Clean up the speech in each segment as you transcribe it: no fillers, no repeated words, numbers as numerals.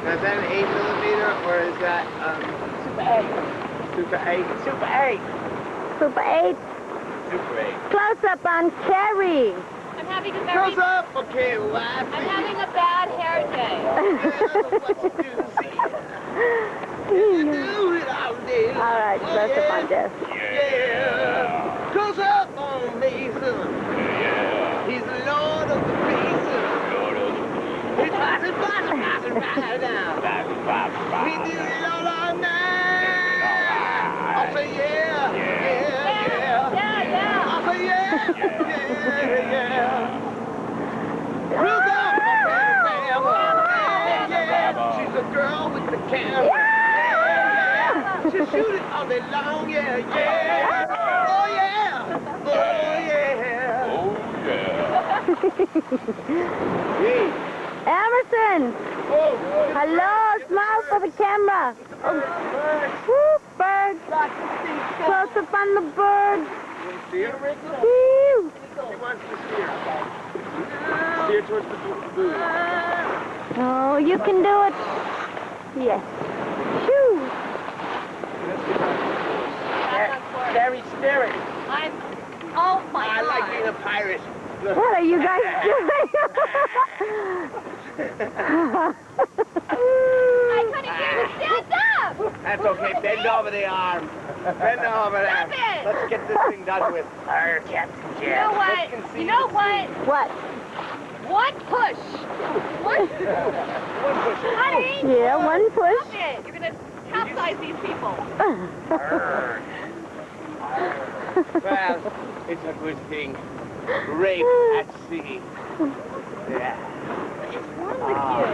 Now, is that an 8mm or is that Super 8? Super 8. Super 8. Super 8. Close up on Kerri. I'm having a very... Close up, okay, I'm having a bad hair day. All right, close up on Jeff. Yeah. Close up on Mason. Yeah. He's the Lord of the Basin. He's passing right now. We do it all night. I'll say yeah. Yeah. I'll say yeah. Close up on Pamela. Yeah. She's a girl with the camera. Yeah. She shoot it all day long. Yeah. Oh yeah. Hey. Emerson! Oh, Hello, smile for the camera. Oh. Woo, bird. Close up on the bird. steer? Woo. He wants to steer. Steer towards the buoy. Oh, you can do it. Yes. Shoo. Kerri, steer it. Oh my God. I like being a pirate. Look. What are you guys doing? I couldn't get it. Stand up! That's okay. Bend over the arm. Bend over there. Stop it. Let's get this thing done with. Arr, Captain Jack. You know what? You know what? What? One push. One push. Honey. Yeah, one push. Stop it. You're going to capsize these people. Well, it's a good thing. Rape at sea. Yeah.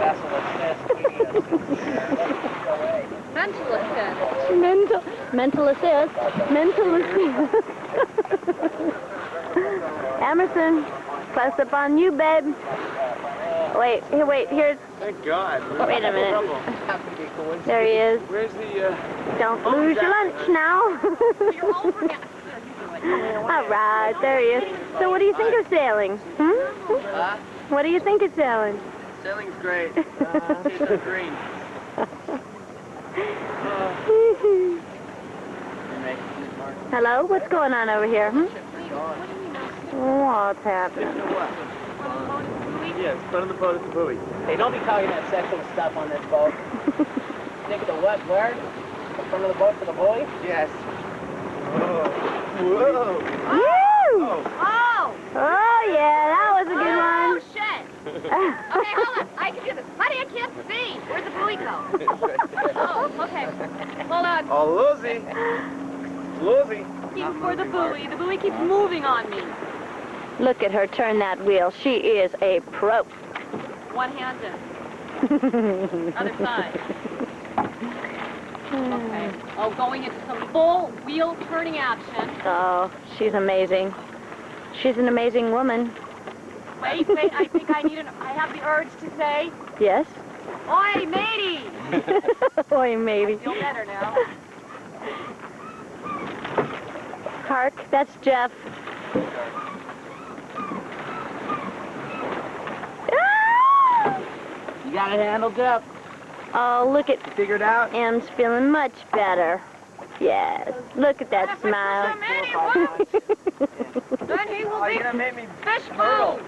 That's what it says. Mental assist. Mental assist. Emerson, close up on you, babe. Wait, here. Thank God. Wait a minute. There he is. Where's the, Don't lose your lunch now. You're over now. All right, there he is. So what do you think of sailing? What do you think of sailing? Sailing's great. It's green. Hello, what's going on over here? What's happening? Yeah, it's front of the boat at the buoy. Hey, don't be talking that sexual stuff on this boat. Think of the what, where? The front of the boat to the buoy? Yes. Whoa. Whoa. Woo! Oh. Oh, yeah, that was a good Oh, one. shit. Okay, hold on. I can do this. Honey, I can't see. Where'd the buoy go? Oh, okay. Hold on. Oh, Lizzie. Lizzie. Keep for the buoy. The buoy keeps moving on me. Look at her turn that wheel. She is a pro. One-handed. Other side. Okay. Oh, going into some full wheel turning action. Oh, she's amazing. She's an amazing woman. Wait. I think I have the urge to say, Yes? oi, matey! Boy, maybe. I feel better now. Hark, that's Jeff. You got it handled, Jeff? Oh, look at You figured out? Em's feeling much better. Yes, look at that smile. Then he will be You're gonna make me fish food.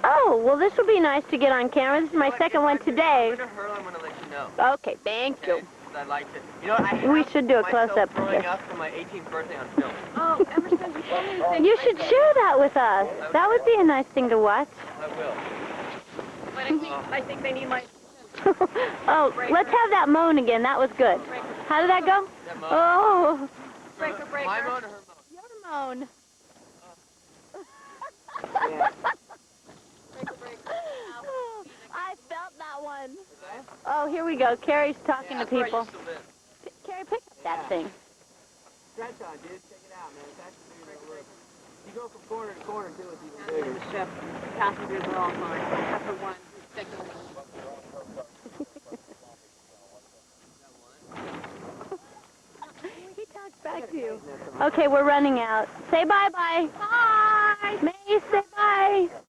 Oh, well, this will be nice to get on camera. This is my second one today. I'm gonna let you know. Okay, thank you. Okay, I'd like to. You know, I We should do a close-up. growing up for my 18th birthday on film. Oh, Emerson, you told me to say You should share that with us. That would be a nice thing to watch. I will. But I think they need my... Oh, let's have that moan again. That was good. How did that go? That moan. Oh, Breaker. My moan or her moan? your moan. Yeah. I felt that one. Oh, here we go. Kerri's talking to people. Kerri, pick up that thing. Stretch on, dude. Check it out, man. It's actually bigger than it looks. You go from corner to corner, too, it's even bigger. The ship passengers are all fine, except for one who's sick. He talks back to you. Okay, we're running out. Say bye-bye. Bye! May, say bye.